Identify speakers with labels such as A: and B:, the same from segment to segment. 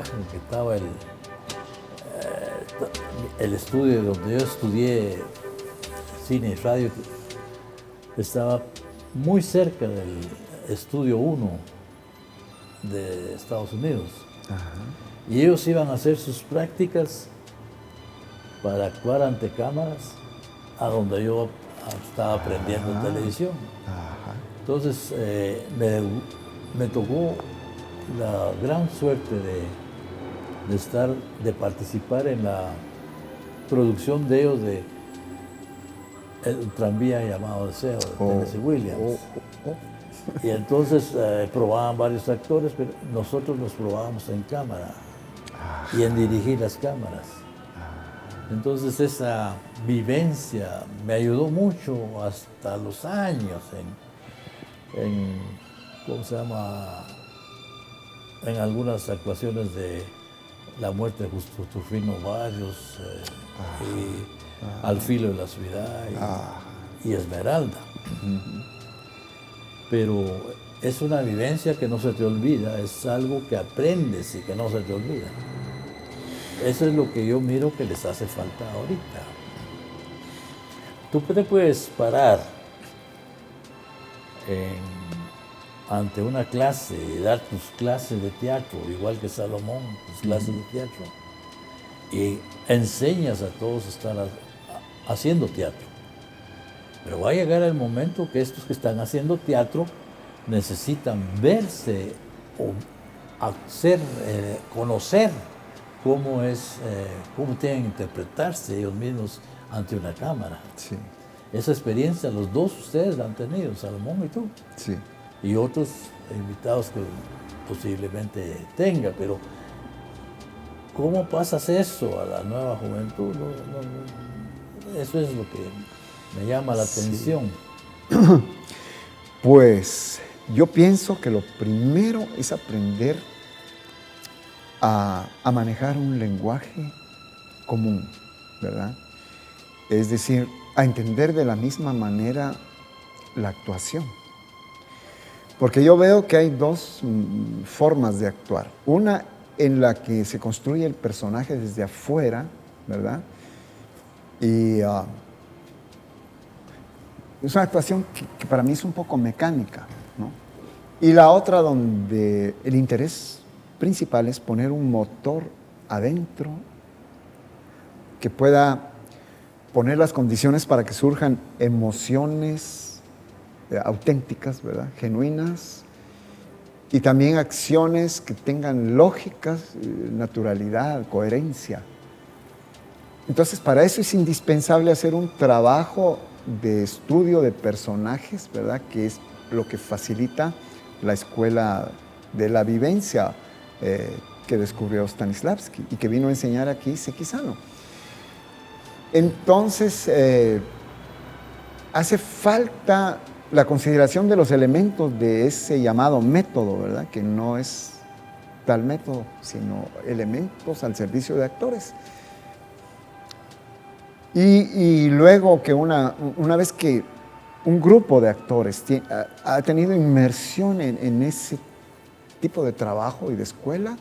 A: imagen que estaba el estudio donde yo estudié cine y radio, estaba muy cerca del estudio 1 de Estados Unidos.
B: Ajá.
A: Y ellos iban a hacer sus prácticas para actuar ante cámaras a donde yo estaba aprendiendo televisión.
B: Ajá.
A: Entonces me tocó la gran suerte de participar en la producción de ellos de el tranvía llamado Deseo de Tennessee Williams. Y entonces probaban varios actores, pero nosotros nos probábamos en cámara y en dirigir las cámaras. Entonces esa vivencia me ayudó mucho hasta los años en ¿cómo se llama? En algunas actuaciones de La muerte de Justo Rufino Barrios y Al filo de la ciudad y Esmeralda. Pero es una vivencia que no se te olvida, es algo que aprendes y que no se te olvida. Eso es lo que yo miro que les hace falta ahorita. Tú te puedes parar ante una clase y dar tus clases de teatro, igual que Salomón, tus clases de teatro, y enseñas a todos a estar haciendo teatro. Pero va a llegar el momento que estos que están haciendo teatro necesitan verse o hacer, conocer cómo tienen que interpretarse ellos mismos ante una cámara.
B: Sí.
A: Esa experiencia los dos ustedes la han tenido, Salomón y tú.
B: Sí.
A: Y otros invitados que posiblemente tenga, pero ¿cómo pasas eso a la nueva juventud? Eso es lo que me llama la atención.
B: Pues yo pienso que lo primero es aprender a manejar un lenguaje común, ¿verdad? Es decir, a entender de la misma manera la actuación. Porque yo veo que hay dos formas de actuar. Una en la que se construye el personaje desde afuera, ¿verdad? Y es una actuación que para mí es un poco mecánica, ¿no? Y la otra donde el interés principal es poner un motor adentro que pueda poner las condiciones para que surjan emociones auténticas, ¿verdad? Genuinas, y también acciones que tengan lógicas, naturalidad, coherencia. Entonces, para eso es indispensable hacer un trabajo de estudio de personajes, ¿verdad? Que es lo que facilita la escuela de la vivencia que descubrió Stanislavski y que vino a enseñar aquí Sekizano. Entonces, hace falta la consideración de los elementos de ese llamado método, ¿verdad? Que no es tal método, sino elementos al servicio de actores. Y luego que una vez que un grupo de actores ha tenido inmersión en ese tipo de trabajo y de escuela,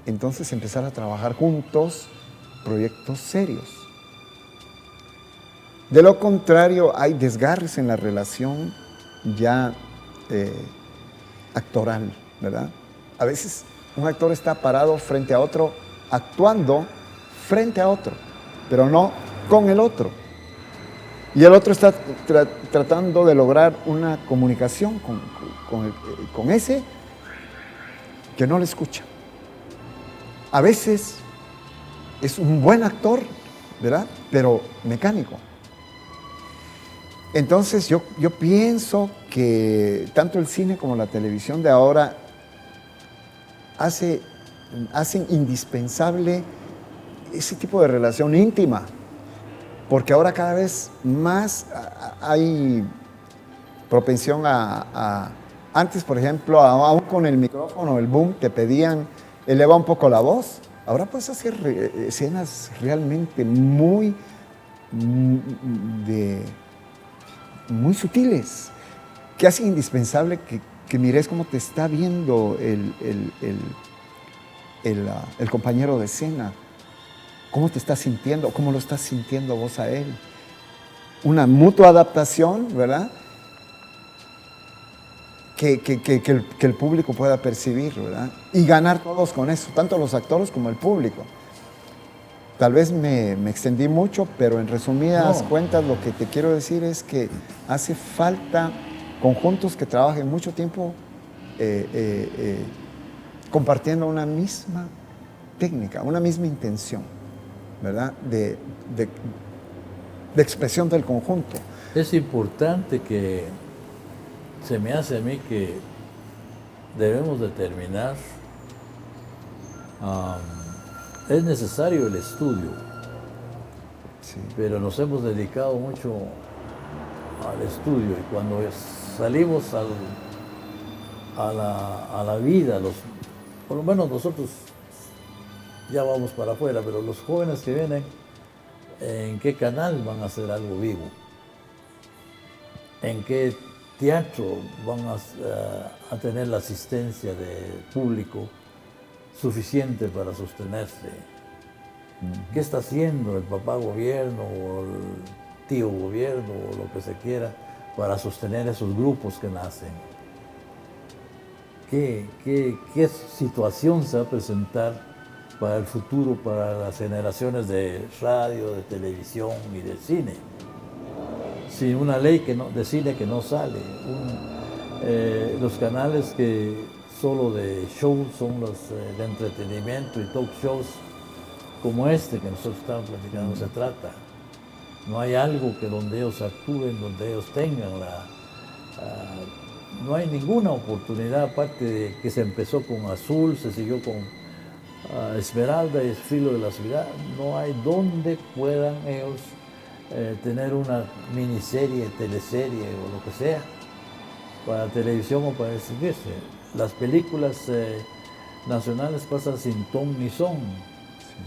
B: entonces empezar a trabajar juntos proyectos serios. De lo contrario, hay desgarres en la relación ya actoral, ¿verdad? A veces un actor está parado frente a otro, actuando frente a otro, pero no con el otro. Y el otro está tratando de lograr una comunicación con ese que no le escucha. A veces es un buen actor, ¿verdad? Pero mecánico. Entonces yo pienso que tanto el cine como la televisión de ahora hacen indispensable ese tipo de relación íntima, porque ahora cada vez más hay propensión antes, por ejemplo, aún con el micrófono, el boom, te pedían eleva un poco la voz. Ahora puedes hacer escenas realmente muy sutiles, que hacen indispensable que mires cómo te está viendo el compañero de escena. ¿Cómo te estás sintiendo? ¿Cómo lo estás sintiendo vos a él? Una mutua adaptación, ¿verdad? Que el público pueda percibir, ¿verdad? Y ganar todos con eso, tanto los actores como el público. Tal vez me extendí mucho, pero en resumidas cuentas lo que te quiero decir es que hace falta conjuntos que trabajen mucho tiempo compartiendo una misma técnica, una misma intención, ¿verdad? De expresión del conjunto.
A: Es importante que se me hace a mí que debemos determinar, es necesario el estudio,
B: Sí.
A: pero nos hemos dedicado mucho al estudio y cuando salimos a la vida, por lo menos nosotros ya vamos para afuera, pero los jóvenes que vienen, ¿en qué canal van a hacer algo vivo? ¿En qué teatro van a tener la asistencia de público suficiente para sostenerse? ¿Qué está haciendo el papá gobierno o el tío gobierno o lo que se quiera para sostener esos grupos que nacen? ¿Qué situación se va a presentar para el futuro, para las generaciones de radio, de televisión y de cine? Sin una ley de cine que no sale, los canales que solo de shows son los de entretenimiento y talk shows como este que nosotros estamos platicando se trata. No hay algo que donde ellos actúen, donde ellos tengan no hay ninguna oportunidad, aparte de que se empezó con Azul, se siguió con Esmeralda y el Filo de la Ciudad. No hay donde puedan ellos tener una miniserie, teleserie o lo que sea, para televisión o para exhibirse. Las películas nacionales pasan sin ton ni son. Sí.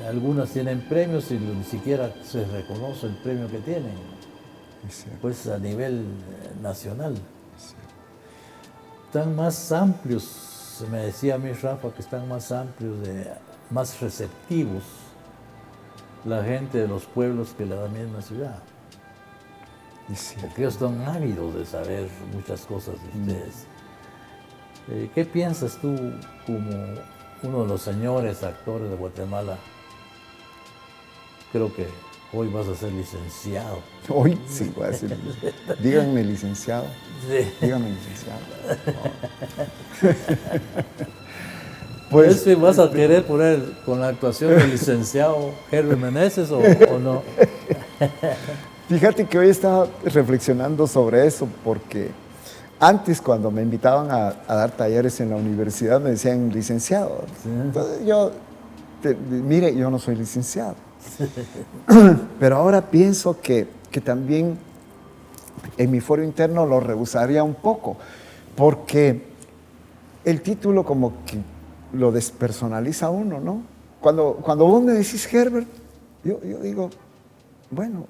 A: Algunas tienen premios y ni siquiera se reconoce el premio que tienen, pues a nivel nacional. Sí. Están más amplios, me decía a mí Rafa, que están más amplios, más receptivos la gente de los pueblos que la misma ciudad. Porque ellos están ávidos de saber muchas cosas de ustedes. ¿Qué piensas tú como uno de los señores actores de Guatemala? Creo que hoy vas a ser licenciado.
B: Hoy sí voy a ser licenciado. Díganme licenciado. Sí. Díganme licenciado.
A: Pues, ¿vas a querer poner con la actuación del licenciado Herbert Meneses o no?
B: Fíjate que hoy estaba reflexionando sobre eso porque antes cuando me invitaban a dar talleres en la universidad me decían licenciado. Sí. Entonces mire, yo no soy licenciado. Pero ahora pienso que también en mi foro interno lo rehusaría un poco porque el título como que lo despersonaliza a uno, ¿no? Cuando vos me decís Herbert, yo digo, bueno,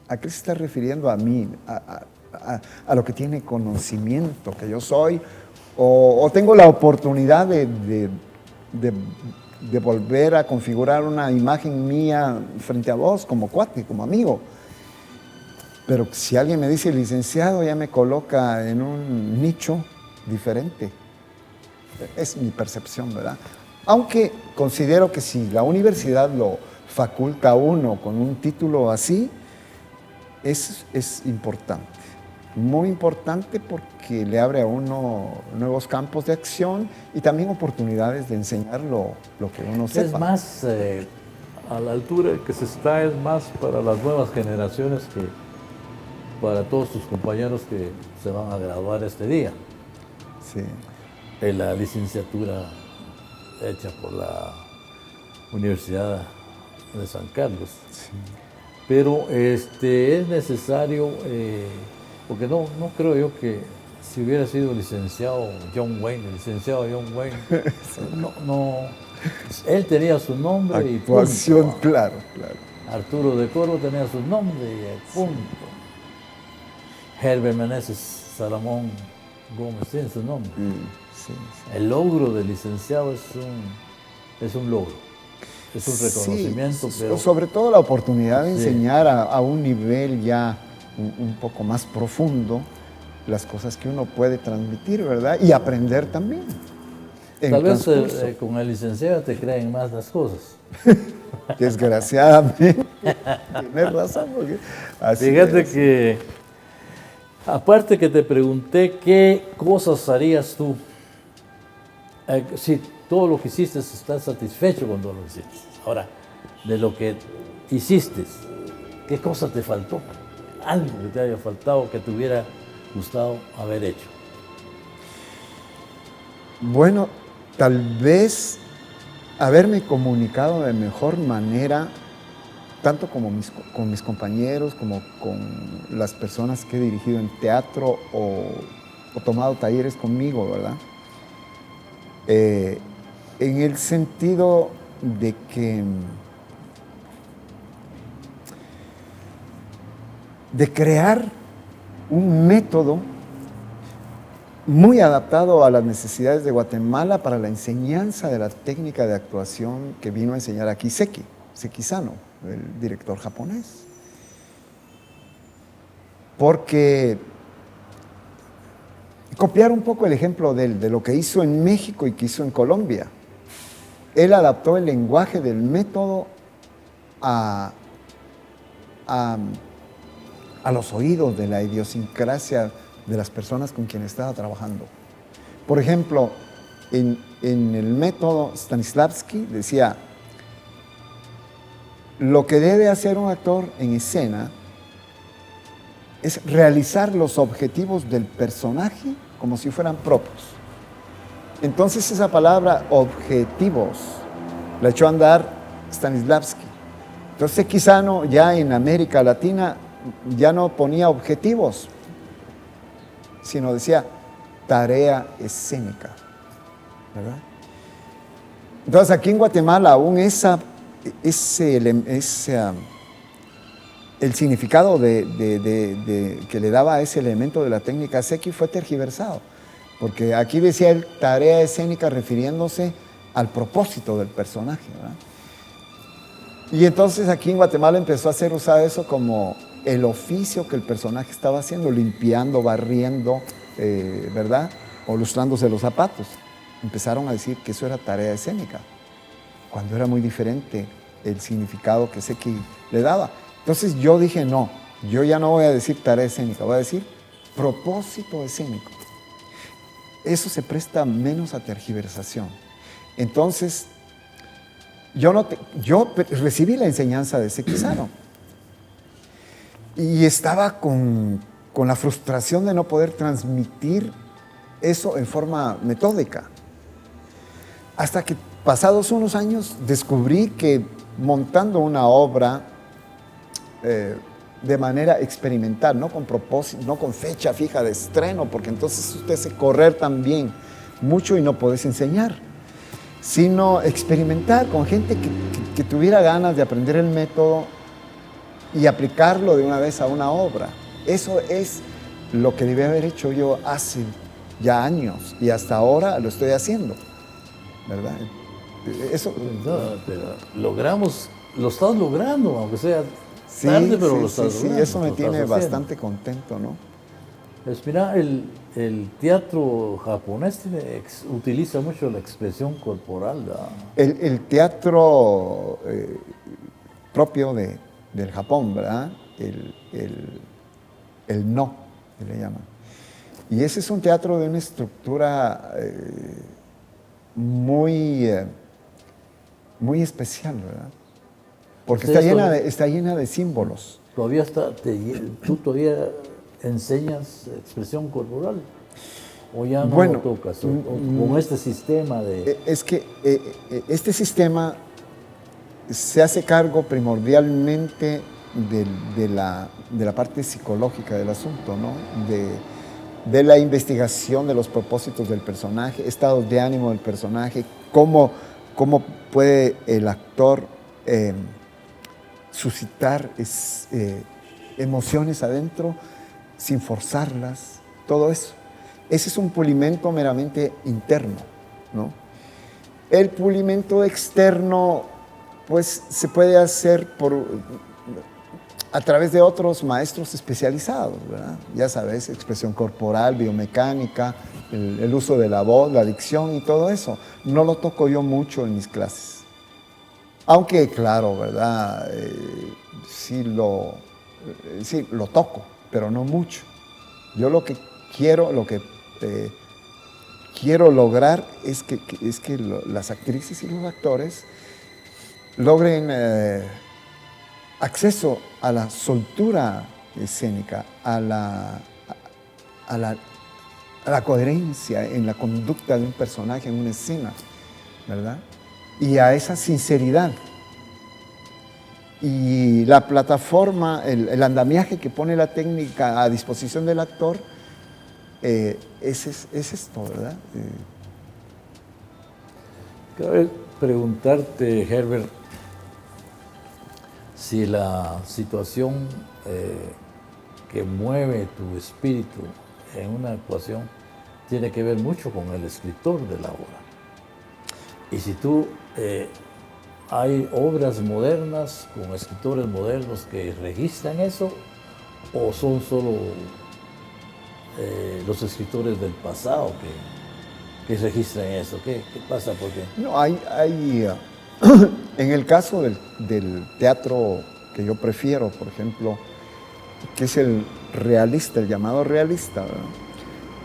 B: ¿a qué se está refiriendo a mí? A lo que tiene conocimiento que yo soy, o tengo la oportunidad de volver a configurar una imagen mía frente a vos como cuate, como amigo. Pero si alguien me dice licenciado, ya me coloca en un nicho diferente. Es mi percepción, ¿verdad? Aunque considero que si la universidad lo faculta a uno con un título así, es importante, muy importante porque le abre a uno nuevos campos de acción y también oportunidades de enseñar lo que uno sepa.
A: Es más, a la altura que se está, es más para las nuevas generaciones que para todos tus compañeros que se van a graduar este día.
B: Sí.
A: En la licenciatura hecha por la Universidad de San Carlos.
B: Sí.
A: Pero es necesario, porque no creo yo que si hubiera sido licenciado John Wayne, él tenía su nombre y punto.
B: Actuación, claro.
A: Arturo de Corvo tenía su nombre y punto. Herbert Meneses Salomón Gómez tiene su nombre.
B: sí, sí.
A: El logro del licenciado es un logro, es un reconocimiento,
B: Sí,
A: pero
B: sobre todo la oportunidad de
A: sí.
B: enseñar a un nivel ya un poco más profundo las cosas que uno puede transmitir, ¿verdad? Y aprender también en
A: Tal vez
B: transcurso.
A: con el licenciado te creen más las cosas.
B: Desgraciadamente, tienes razón, porque así
A: Fíjate
B: es.
A: que, aparte que te pregunté qué cosas harías tú, si todo lo que hiciste estás satisfecho con todo lo que hiciste. Ahora, de lo que hiciste, ¿qué cosa te faltó? Algo que te haya faltado, que te hubiera gustado haber hecho.
B: Bueno, tal vez haberme comunicado de mejor manera, tanto como con mis compañeros, como con las personas que he dirigido en teatro o tomado talleres conmigo, ¿verdad? En el sentido de que de crear un método muy adaptado a las necesidades de Guatemala para la enseñanza de la técnica de actuación que vino a enseñar aquí Seki Sano, el director japonés. Porque copiar un poco el ejemplo de él, de lo que hizo en México y que hizo en Colombia. Él adaptó el lenguaje del método a los oídos de la idiosincrasia de las personas con quienes estaba trabajando. Por ejemplo, en el método Stanislavski decía, lo que debe hacer un actor en escena es realizar los objetivos del personaje como si fueran propios. Entonces esa palabra objetivos la echó a andar Stanislavski. Entonces Seki Sano ya en América Latina ya no ponía objetivos, sino decía tarea escénica, ¿verdad? Entonces aquí en Guatemala aún el significado que le daba a ese elemento de la técnica Seki fue tergiversado, porque aquí decía el tarea escénica refiriéndose al propósito del personaje, ¿verdad? Y entonces aquí en Guatemala empezó a ser usado eso como el oficio que el personaje estaba haciendo, limpiando, barriendo, ¿verdad? O lustrándose los zapatos. Empezaron a decir que eso era tarea escénica, cuando era muy diferente el significado que Seki le daba. Entonces yo dije, no, yo ya no voy a decir tarea escénica, voy a decir propósito escénico. Eso se presta menos a tergiversación. Entonces, yo recibí la enseñanza de Seki Sano y estaba con la frustración de no poder transmitir eso en forma metódica. Hasta que pasados unos años descubrí que montando una obra de manera experimental, no con propósito, no con fecha fija de estreno, porque entonces usted hace correr también mucho y no podés enseñar, sino experimentar con gente que tuviera ganas de aprender el método y aplicarlo de una vez a una obra. Eso es lo que debí haber hecho yo hace ya años y hasta ahora lo estoy haciendo, ¿verdad? Eso,
A: No, pero logramos, lo estás logrando, aunque sea
B: sí,
A: tarde, pero
B: sí,
A: lo estás
B: sí,
A: logrando.
B: eso me
A: lo
B: tiene
A: estás haciendo.
B: bastante contento, ¿no?
A: Pues mira, el teatro japonés utiliza mucho la expresión corporal, ¿verdad?
B: El teatro propio del Japón, ¿verdad? El no, que le llaman. Y ese es un teatro de una estructura muy especial, ¿verdad? Porque está llena de símbolos.
A: Todavía tú todavía enseñas expresión corporal, o ya no
B: Bueno,
A: lo tocas, o con este sistema de...
B: Es que este sistema se hace cargo primordialmente de la parte psicológica del asunto, ¿no? De la investigación de los propósitos del personaje, estados de ánimo del personaje, cómo puede el actor suscitar emociones adentro sin forzarlas, todo eso. ese es un pulimento meramente interno, ¿no? El pulimento externo, pues, se puede hacer a través de otros maestros especializados, ¿verdad? Ya sabes, expresión corporal, biomecánica, el uso de la voz, la dicción y todo eso. No lo toco yo mucho en mis clases. Aunque, claro, ¿verdad? Sí lo toco, pero no mucho. Yo lo que quiero lograr es que las actrices y los actores logren acceso a la soltura escénica, a la coherencia en la conducta de un personaje en una escena, ¿verdad? Y a esa sinceridad. Y la plataforma, el andamiaje que pone la técnica a disposición del actor, es esto, ¿verdad?
A: Cabe preguntarte, Herbert, si la situación que mueve tu espíritu en una actuación tiene que ver mucho con el escritor de la obra. Y si tú, hay obras modernas con escritores modernos que registran eso, o son solo los escritores del pasado que registran eso. ¿Qué pasa? ¿Por qué?
B: No, en el caso del teatro que yo prefiero, por ejemplo, que es el realista, el llamado realista, ¿verdad?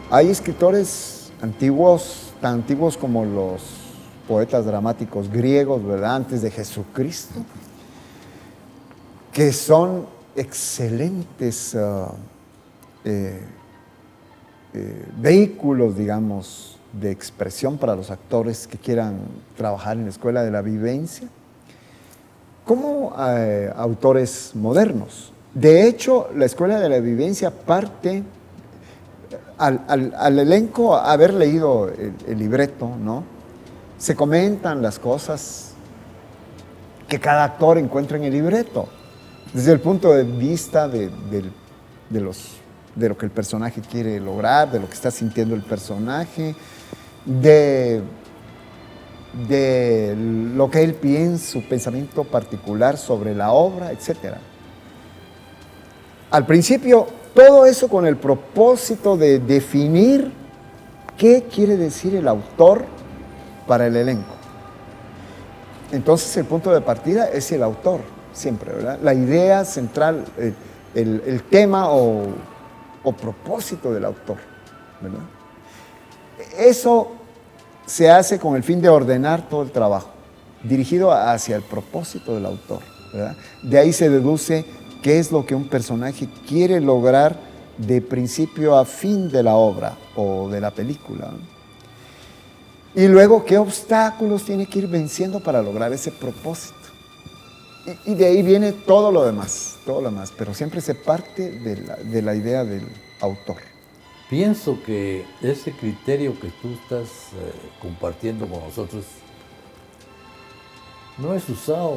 B: Hay escritores antiguos, tan antiguos como los poetas dramáticos griegos, ¿verdad? Antes de Jesucristo, que son excelentes vehículos, digamos, de expresión para los actores que quieran trabajar en la escuela de la vivencia, como autores modernos. De hecho, la escuela de la vivencia parte al elenco haber leído el libreto, ¿no? Se comentan las cosas que cada actor encuentra en el libreto, desde el punto de vista de lo que el personaje quiere lograr, de lo que está sintiendo el personaje, de lo que él piensa, su pensamiento particular sobre la obra, etc. Al principio, todo eso con el propósito de definir qué quiere decir el autor para el elenco. Entonces, el punto de partida es el autor, siempre, ¿verdad? La idea central, el tema o propósito del autor, ¿verdad? Eso se hace con el fin de ordenar todo el trabajo, dirigido hacia el propósito del autor, ¿verdad? De ahí se deduce qué es lo que un personaje quiere lograr de principio a fin de la obra o de la película, ¿no? Y luego qué obstáculos tiene que ir venciendo para lograr ese propósito. Y de ahí viene todo lo demás, pero siempre se parte de la idea del autor.
A: Pienso que ese criterio que tú estás compartiendo con nosotros no es usado,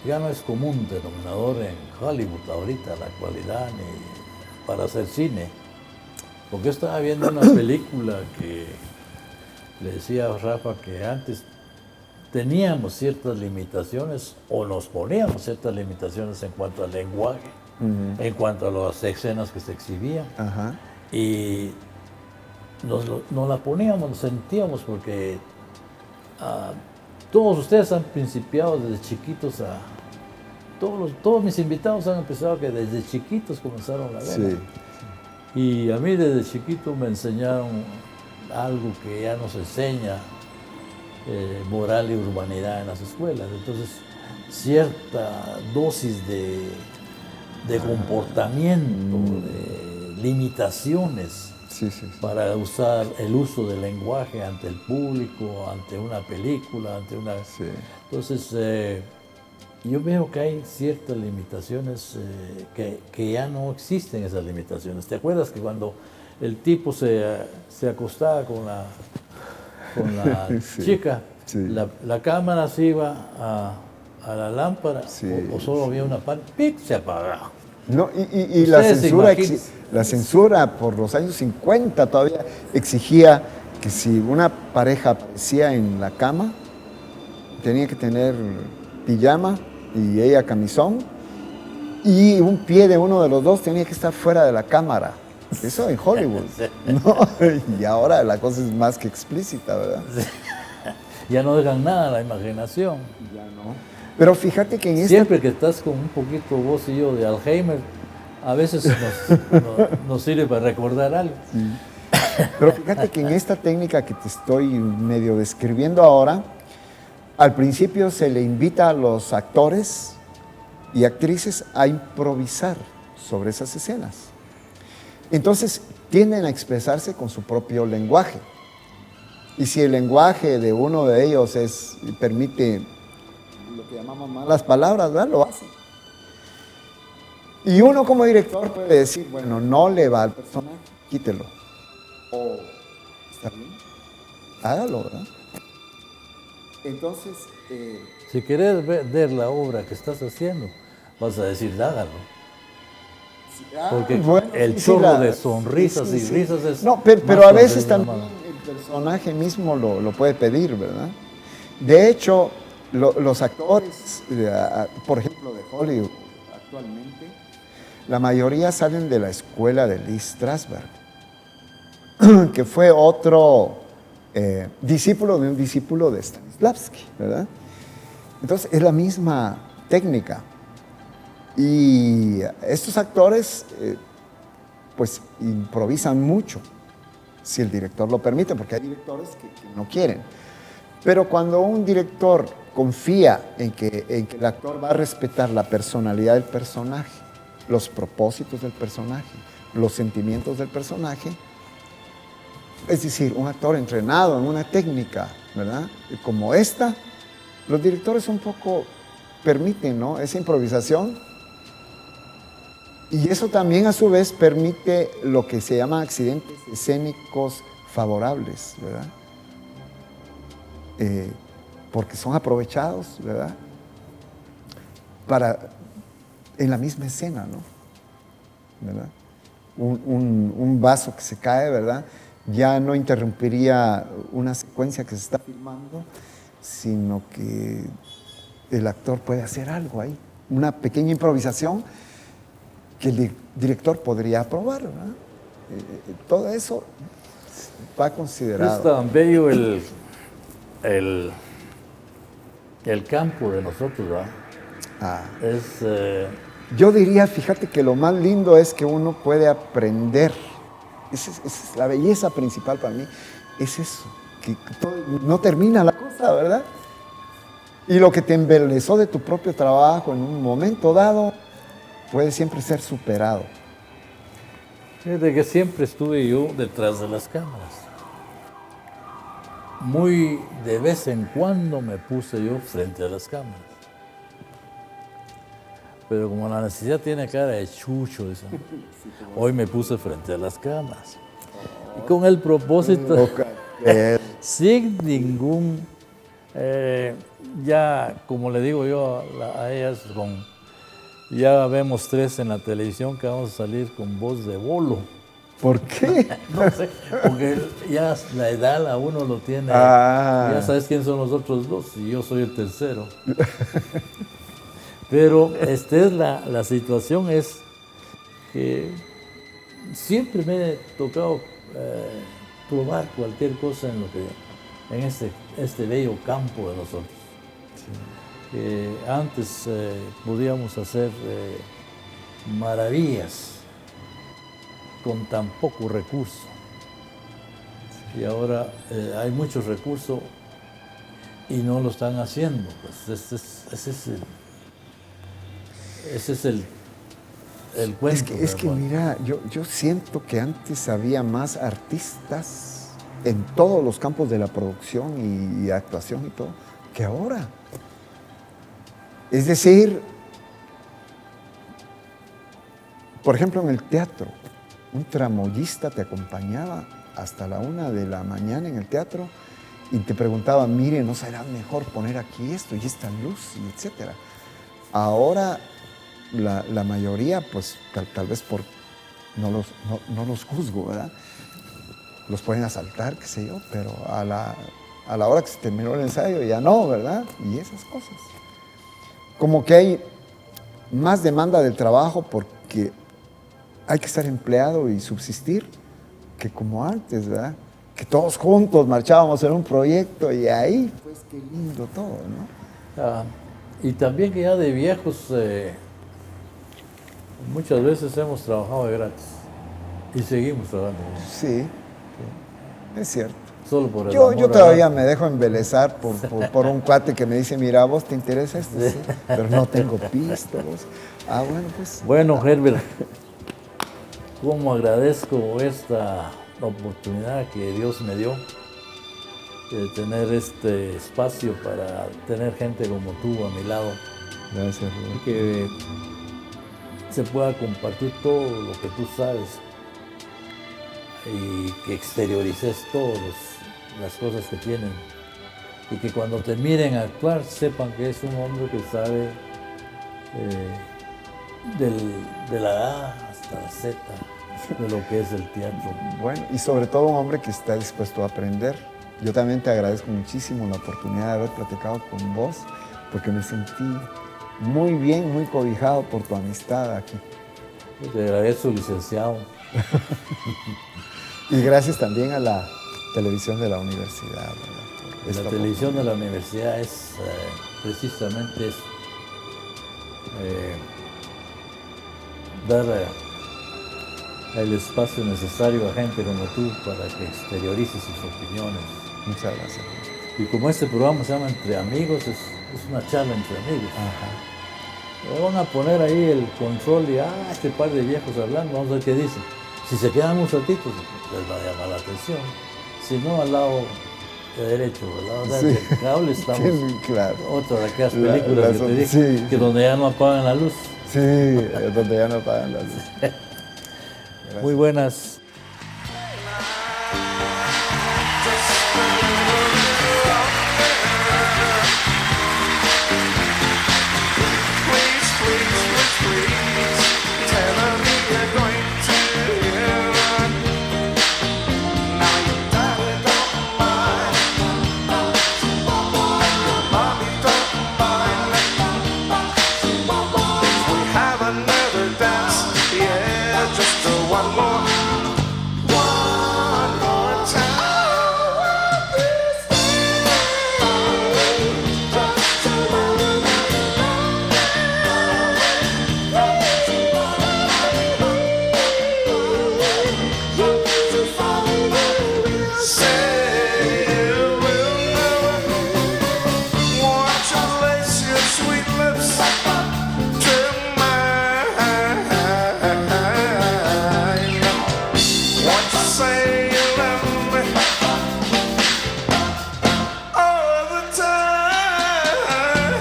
A: ya no es común denominador en Hollywood ahorita, en la actualidad, ni para hacer cine. Porque yo estaba viendo una película que le decía a Rafa que antes teníamos ciertas limitaciones o nos poníamos ciertas limitaciones en cuanto al lenguaje, en cuanto a las escenas que se exhibían. Y nos la poníamos, nos sentíamos porque todos ustedes han principiado desde chiquitos todos mis invitados han empezado que desde chiquitos comenzaron a ver. Sí. Y a mí desde chiquito me enseñaron algo que ya nos enseña moral y urbanidad en las escuelas. Entonces, cierta dosis de comportamiento, de limitaciones para usar el uso del lenguaje ante el público, ante una película, ante una... Entonces, yo veo que hay ciertas limitaciones que ya no existen esas limitaciones. ¿Te acuerdas que cuando el tipo se acostaba con la chica, la cámara se iba a la lámpara o solo había una parte, ¡pic!, se apagaba.
B: No, y la
A: Ustedes
B: censura,
A: imagínense.
B: la censura por los años 50 todavía exigía que si una pareja aparecía en la cama, tenía que tener pijama y ella camisón, y un pie de uno de los dos tenía que estar fuera de la cámara. Eso en Hollywood. ¿No? Y ahora la cosa es más que explícita, ¿verdad?
A: Ya no dejan nada a la imaginación.
B: Ya no. Pero fíjate que en esta...
A: Siempre que estás con un poquito vos y yo de Alzheimer, a veces nos sirve para recordar algo.
B: Pero fíjate que en esta técnica que te estoy medio describiendo ahora, al principio se le invita a los actores y actrices a improvisar sobre esas escenas. Entonces tienden a expresarse con su propio lenguaje. Y si el lenguaje de uno de ellos permite lo que llamamos malas palabras, ¿verdad? Lo hacen. Y uno como director puede decir, bueno, no le va al personaje, quítelo. O, ¿está bien? Hágalo, ¿verdad? Entonces...
A: Si querés ver la obra que estás haciendo, vas a decir, hágalo. Porque
B: bueno,
A: el
B: sí,
A: chorro de sonrisas y risas es...
B: No, pero
A: más
B: a veces
A: fuerte,
B: también el personaje mismo lo puede pedir, ¿verdad? De hecho, los actores, por ejemplo, de Hollywood actualmente, la mayoría salen de la escuela de Lee Strasberg, que fue otro discípulo de un discípulo de Stanislavski, ¿verdad? Entonces, es la misma técnica. Y estos actores, pues, improvisan mucho, si el director lo permite, porque hay directores que no quieren. Pero cuando un director confía en que el actor va a respetar la personalidad del personaje, los propósitos del personaje, los sentimientos del personaje, es decir, un actor entrenado en una técnica, ¿verdad? Como esta, los directores un poco permiten, ¿no?, esa improvisación. Y eso también a su vez permite lo que se llama accidentes escénicos favorables, ¿verdad? Porque son aprovechados, ¿verdad? En la misma escena, ¿no? ¿Verdad? Un vaso que se cae, ¿verdad? Ya no interrumpiría una secuencia que se está filmando, sino que el actor puede hacer algo ahí, una pequeña improvisación que el director podría aprobar, ¿verdad? Todo eso va considerado.
A: Es tan bello el campo de nosotros, ¿verdad?
B: Yo diría, fíjate que lo más lindo es que uno puede aprender. Esa es la belleza principal para mí, es eso, que no termina la cosa, ¿verdad? Y lo que te embelezó de tu propio trabajo en un momento dado puede siempre ser superado.
A: Fíjate que siempre estuve yo detrás de las cámaras. Muy de vez en cuando me puse yo frente a las cámaras. Pero como la necesidad tiene cara de chucho, dicen, hoy me puse frente a las cámaras. Y con el propósito, sin ningún, ya como le digo yo a ellas, ya vemos 3 en la televisión que vamos a salir con voz de bolo.
B: ¿Por qué?
A: No sé, porque ya la edad a uno lo tiene, ya sabes quién son los otros 2 y yo soy el tercero. Pero la situación es que siempre me he tocado probar cualquier cosa en este bello campo de nosotros. Antes podíamos hacer maravillas con tan poco recurso. Y ahora hay muchos recursos y no lo están haciendo. Pues ese es el cuento.
B: Es que mira, yo siento que antes había más artistas en todos los campos de la producción y actuación y todo, que ahora. Es decir, por ejemplo, en el teatro, un tramoyista te acompañaba hasta la 1 de la mañana en el teatro y te preguntaba, mire, ¿no será mejor poner aquí esto y esta luz, y etcétera? Ahora la mayoría, pues tal vez no los juzgo, ¿verdad? Los pueden asaltar, qué sé yo, pero a la hora que se terminó el ensayo ya no, ¿verdad? Y esas cosas. Como que hay más demanda del trabajo porque hay que estar empleado y subsistir que como antes, ¿verdad? Que todos juntos marchábamos en un proyecto y ahí, pues qué lindo todo, ¿no?
A: Y también que ya de viejos, muchas veces hemos trabajado de gratis y seguimos trabajando.
B: Sí, es cierto.
A: Solo por el
B: Yo
A: amor
B: todavía
A: al arte.
B: me dejo embelezar por un cuate que me dice, mira, ¿vos te interesa esto? Sí, pero no tengo pisto. ¿Vos? Bueno, pues.
A: Bueno, Herbert, cómo agradezco esta oportunidad que Dios me dio de tener este espacio para tener gente como tú a mi lado.
B: Gracias,
A: Y
B: Rubén.
A: que se pueda compartir todo lo que tú sabes y que exteriorices todas las cosas que tienen y que cuando te miren actuar sepan que es un hombre que sabe de la A hasta la Z de lo que es el teatro.
B: Bueno, y sobre todo un hombre que está dispuesto a aprender. Yo también te agradezco muchísimo la oportunidad de haber platicado con vos, porque me sentí muy bien, muy cobijado por tu amistad aquí.
A: Te agradezco, licenciado.
B: Y gracias también a la televisión de la universidad, ¿verdad? Por esta
A: La televisión de la universidad es precisamente eso. Dar el espacio necesario a gente como tú para que exteriorice sus opiniones.
B: Muchas gracias.
A: Y como este programa se llama Entre Amigos, es una charla entre amigos.
B: Ajá.
A: Le van a poner ahí el control y este par de viejos hablando, vamos a ver qué dicen. Si se quedan unos ratitos, les va a llamar la atención. Si no, al lado de derecho, ¿verdad? O sea,
B: Sí.
A: que cable estamos.
B: Sí, claro.
A: Otra de aquellas películas
B: las
A: que te
B: ot-
A: dije,
B: sí,
A: que
B: sí.
A: donde ya no apagan la luz.
B: Sí, es donde ya no apagan la luz.
A: Muy buenas.
C: Please, please, please, tell me you're going to heaven. Now your daddy don't mind, and your mommy don't mind. We have another dance, yeah, just one more time. Say you will never want to lace your sweet lips to mine. Want to say you love me all the time.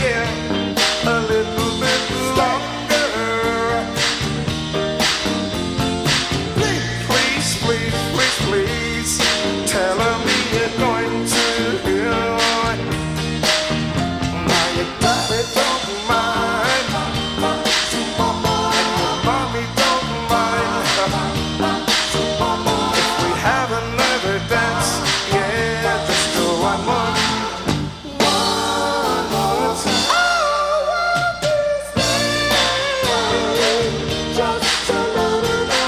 C: Yeah, a little bit longer. Please, please, please, please, tell me you're going to heal. Now your daddy don't mind, and your mommy don't mind. If we have another dance, yeah, just do one more time. Just a little bit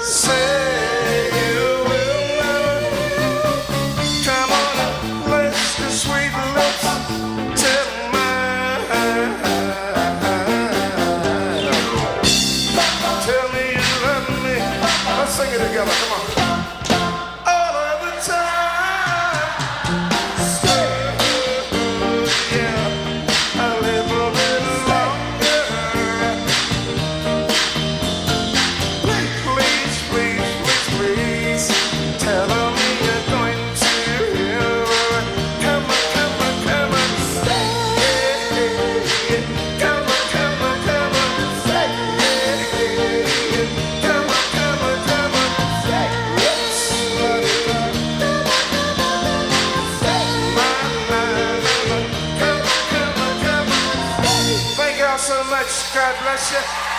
C: say you will never come on and place your sweet lips to mine. Tell me you love me. Let's sing it together. Come on. All of the time. Stay, yeah, a little bit longer. Please, please, please, please, tell me you're going to hear. Come on, come on, come on, stay. Come on, come on, come on, stay. Come on, come on, come on, God bless you.